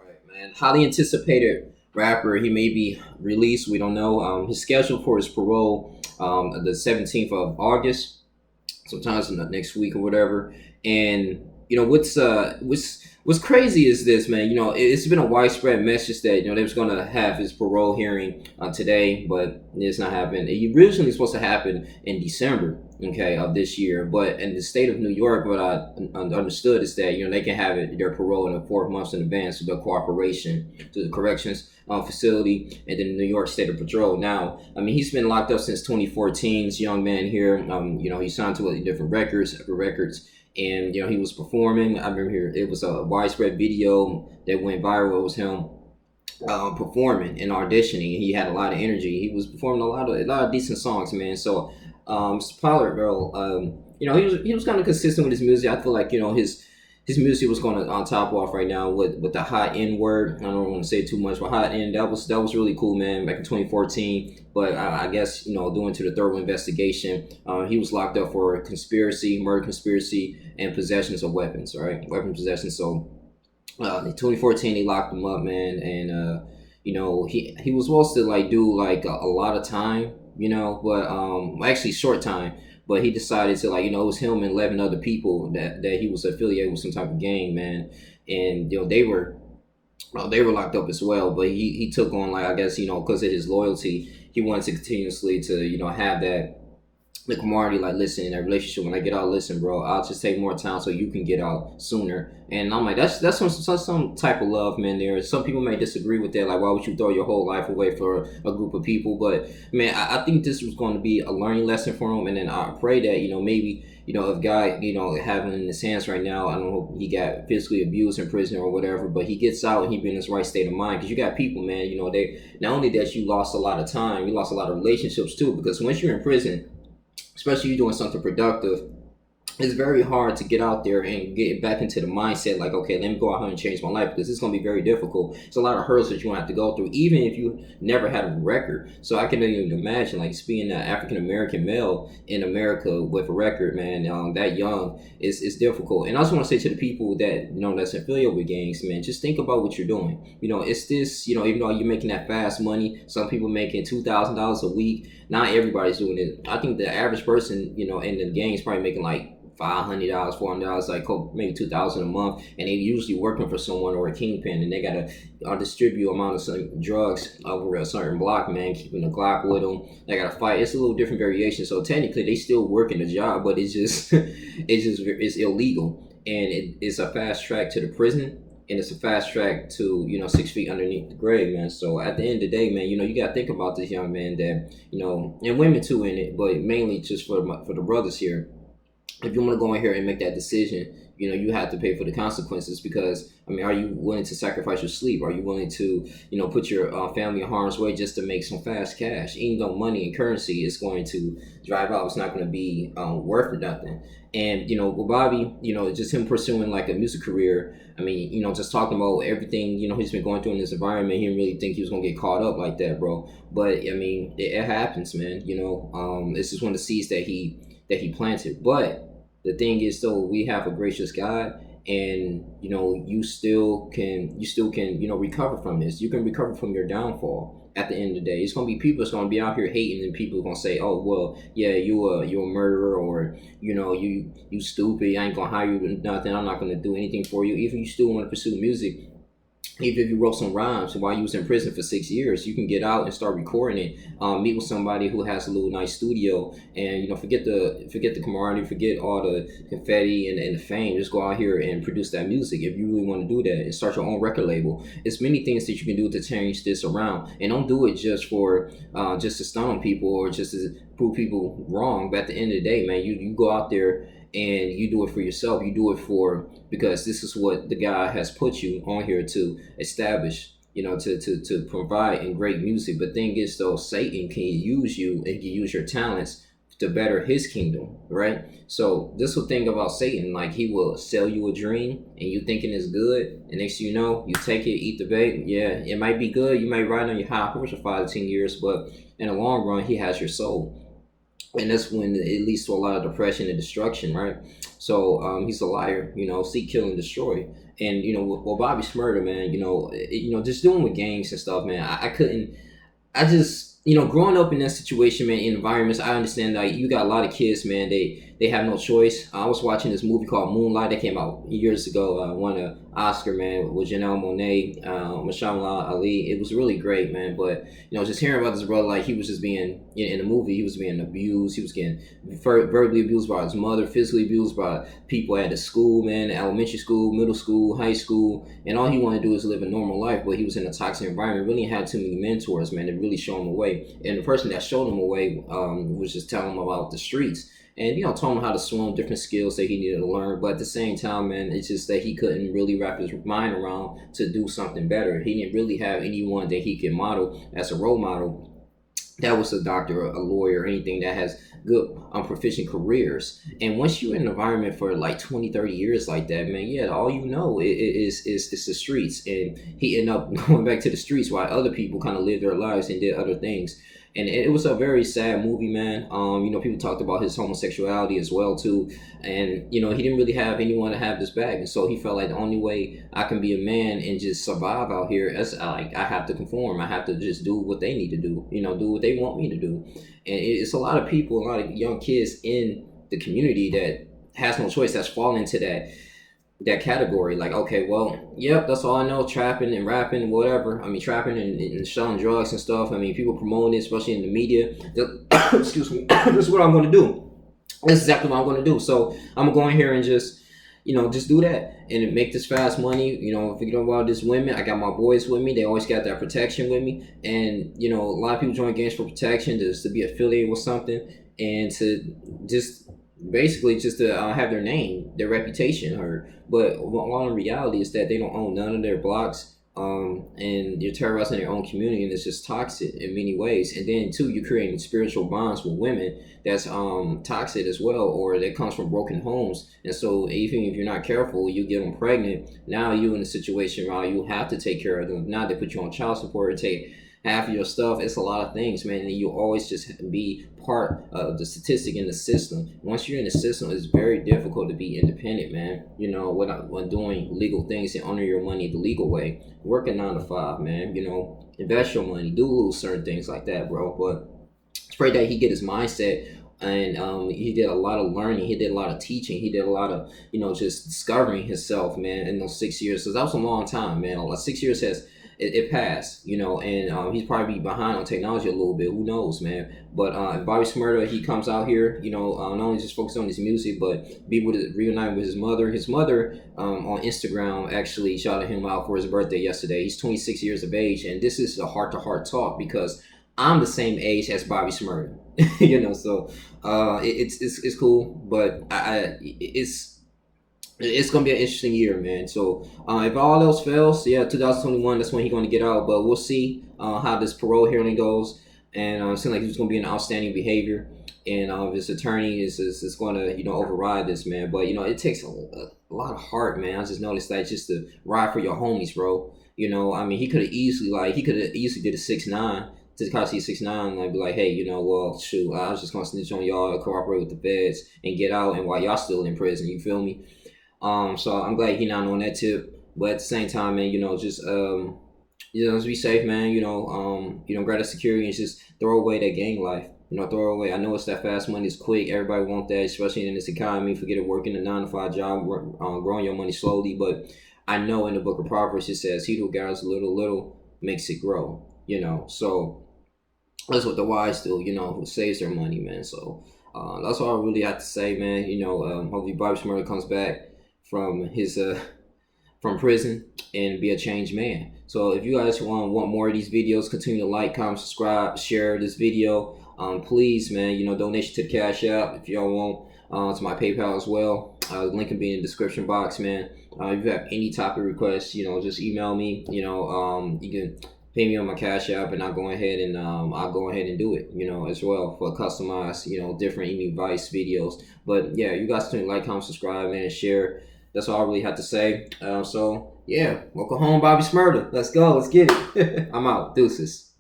Right, man. Highly anticipated rapper. He may be released. We don't know. He's scheduled for his parole the 17th of August, sometimes in the next week or whatever. And what's crazy is this, man. It's been a widespread message that they was gonna have his parole hearing today, but it's not happening. It originally supposed to happen in December, okay, of this year. But in the state of New York, what I understood is that they can have their parole in the 4 months in advance with their cooperation to the corrections facility and then the New York State of Patrol. Now, I mean, he's been locked up since 2014. This young man here, he signed to different records, and he was performing. I remember here it was a widespread video that went viral. It was him performing and auditioning. He had a lot of energy. He was performing a lot of decent songs, man. So, Mr. Pollard, bro, he was kind of consistent with his music. I feel like his music was going on top off right now with the hot N word. I don't want to say too much, but hot N that was really cool, man. Back in 2014, but I guess due to the thorough investigation, he was locked up for murder conspiracy, and possessions of weapons. All right, weapon possession. So in 2014, they locked him up, man, and he was supposed to like do like a lot of time, but actually short time. But he decided to it was him and 11 other people that he was affiliated with some type of gang, man, and they were locked up as well. But he took on, like, I guess because of his loyalty, he wanted to continuously to have that the camaraderie, like, listen, in that relationship, when I get out, listen, bro, I'll just take more time so you can get out sooner. And I'm like, that's some type of love, man. There, some people may disagree with that, like, why would you throw your whole life away for a group of people? But man, I think this was going to be a learning lesson for him. And then I pray that maybe if guy having in his hands right now, I don't know, he got physically abused in prison or whatever, but he gets out and he be in his right state of mind. Because you got people, man, they not only that you lost a lot of time, you lost a lot of relationships too. Because once you're in prison, especially you doing something productive, it's very hard to get out there and get back into the mindset like, okay, let me go out here and change my life, because it's going to be very difficult. It's a lot of hurdles that you have to go through, even if you never had a record. So I can even imagine, like, being an African American male in America with a record, man, that young is difficult. And I also want to say to the people that that's affiliated with gangs, man, just think about what you're doing. It's this, even though you're making that fast money, some people making $2,000 a week. Not everybody's doing it. I think the average person, in the gang is probably making like $500, $400, like maybe $2,000 a month, and they usually working for someone or a kingpin, and they gotta distribute amount of some drugs over a certain block, man. Keeping the Glock with them, they gotta fight. It's a little different variation. So technically, they still working the job, but it's just it's illegal, and it's a fast track to the prison. And it's a fast track to 6 feet underneath the grave, man. So at the end of the day, man, you got to think about this young man that and women too in it, but mainly just for the brothers here. If you want to go in here and make that decision, you have to pay for the consequences. Because, I mean, are you willing to sacrifice your sleep? Are you willing to, put your family in harm's way just to make some fast cash? Even though money and currency is going to drive out, it's not going to be worth nothing. And, with Bobby, just him pursuing like a music career, I mean, just talking about everything, he's been going through in this environment, he didn't really think he was going to get caught up like that, bro. But, I mean, it happens, man. This is one of the seeds that he planted. But the thing is, though, we have a gracious God, and you still can recover from this. You can recover from your downfall. At the end of the day, it's gonna be people that's gonna be out here hating, and people are gonna say, "Oh, well, yeah, you're a murderer, or you stupid. I ain't gonna hire you to nothing. I'm not gonna do anything for you." Even if you still want to pursue music, even if you wrote some rhymes while you was in prison for 6 years, you can get out and start recording it. Meet with somebody who has a little nice studio, and forget the camaraderie, forget all the confetti and the fame. Just go out here and produce that music if you really want to do that, and start your own record label. It's many things that you can do to change this around, and don't do it just for just to stun on people or just to prove people wrong. But at the end of the day, man, you go out there and you do it for yourself. You do it because this is what the guy has put you on here to establish, to provide in great music. But thing is, though, Satan can use you and can use your talents to better his kingdom, right? So this whole thing about Satan, like, he will sell you a dream and you thinking it's good, and next thing you know, you take it, eat the bait. Yeah, it might be good. You might ride on your high horse for 5 to 10 years, but in the long run, he has your soul. And that's when it leads to a lot of depression and destruction, right? So he's a liar, seek, kill, and destroy. And well, Bobby Shmurda, man, just doing with gangs and stuff, man. I couldn't. I just, growing up in that situation, man, in environments, I understand that you got a lot of kids, man. They have no choice. I was watching this movie called Moonlight that came out years ago. Won an Oscar, man, with Janelle Monáe, Mashallah Ali. It was really great, man. But just hearing about this brother, like he was just being in the movie, he was being abused. He was getting verbally abused by his mother, physically abused by people at the school, man, elementary school, middle school, high school, and all he wanted to do is live a normal life. But he was in a toxic environment. Really had too many mentors, man, to really show him a way. And the person that showed him a way was just telling him about the streets. And told him how to swim, different skills that he needed to learn. But at the same time, man, it's just that he couldn't really wrap his mind around to do something better. He didn't really have anyone that he could model as a role model that was a doctor, a lawyer, anything that has good proficient careers. And once you're in an environment for like 20, 30 years like that, man, yeah, all is the streets. And he ended up going back to the streets while other people kind of lived their lives and did other things. And it was a very sad movie, man. People talked about his homosexuality as well too, and he didn't really have anyone to have this back, and so he felt like the only way I can be a man and just survive out here is like I have to conform. I have to just do what they need to do, do what they want me to do. And it's a lot of people, a lot of young kids in the community that has no choice, that's falling into that category. Like, okay, well, yep, that's all I know, trapping and rapping and whatever. I mean, trapping and selling drugs and stuff. I mean, people promoting it, especially in the media. Excuse me. This is what I'm going to do. This is exactly what I'm going to do. So I'm going to go in here and just do that and make this fast money. If you know about this women, I got my boys with me. They always got that protection with me. And, a lot of people join gangs for protection, just to be affiliated with something and to just basically just to have their name, their reputation heard. But all in reality is that they don't own none of their blocks, and you're terrorizing their own community, and it's just toxic in many ways. And then too, you're creating spiritual bonds with women that's toxic as well, or that comes from broken homes. And so even if you're not careful, you get them pregnant. Now you in a situation where you have to take care of them. Now they put you on child support and take half of your stuff. It's a lot of things, man, and you always just be part of the statistic in the system. Once you're in the system, it's very difficult to be independent, man. When doing legal things and honor your money the legal way, work a 9 to 5, man. Invest your money, do lose certain things like that, bro. But I pray that he get his mindset. And he did a lot of learning. He did a lot of teaching. He did a lot of, just discovering himself, man, in those 6 years. So that was a long time, man. Like 6 years it passed, and he's probably behind on technology a little bit. Who knows, man? But Bobby Shmurda, he comes out here, not only just focus on his music, but be able to reunite with his mother. His mother on Instagram actually shouted him out for his birthday yesterday. He's 26 years of age, and this is a heart-to-heart talk because I'm the same age as Bobby Shmurda, So it's cool, but it's gonna be an interesting year, man. So if all else fails, yeah, 2021, that's when he's gonna get out. But we'll see how this parole hearing goes. And it seems like he's gonna be an outstanding behavior. And his attorney is going to override this, man. But it takes a lot of heart, man. I just noticed that just to ride for your homies, bro. I mean, he could have easily did a 6'9" to cause he's 6'9", like be like, hey, well, shoot, I was just gonna snitch on y'all, cooperate with the feds, and get out, and while y'all still in prison, you feel me? So I'm glad he not on that tip. But at the same time, man, just just be safe, man. Grab that security and just throw away that gang life. Throw away. I know it's that fast money, it's quick. Everybody want that, especially in this economy. Forget it, working a 9 to 5 job, growing your money slowly. But I know in the book of Proverbs it says, "He who gathers little makes it grow." So that's what the wise do. Who saves their money, man. So that's all I really have to say, man. Hopefully Bobby Shmurda comes back from his from prison and be a changed man. So if you guys want more of these videos, continue to like, comment, subscribe, share this video. Please, man, donation to the Cash App if y'all want, to my PayPal as well. Link will be in the description box, man. If you have any topic requests, just email me. You can pay me on my Cash App, and I'll go ahead and do it, as well, for customized, different advice videos. But yeah, you guys continue to like, comment, subscribe, man, and share. That's all I really have to say. So yeah, welcome home, Bobby Shmurda. Let's go. Let's get it. I'm out. Deuces.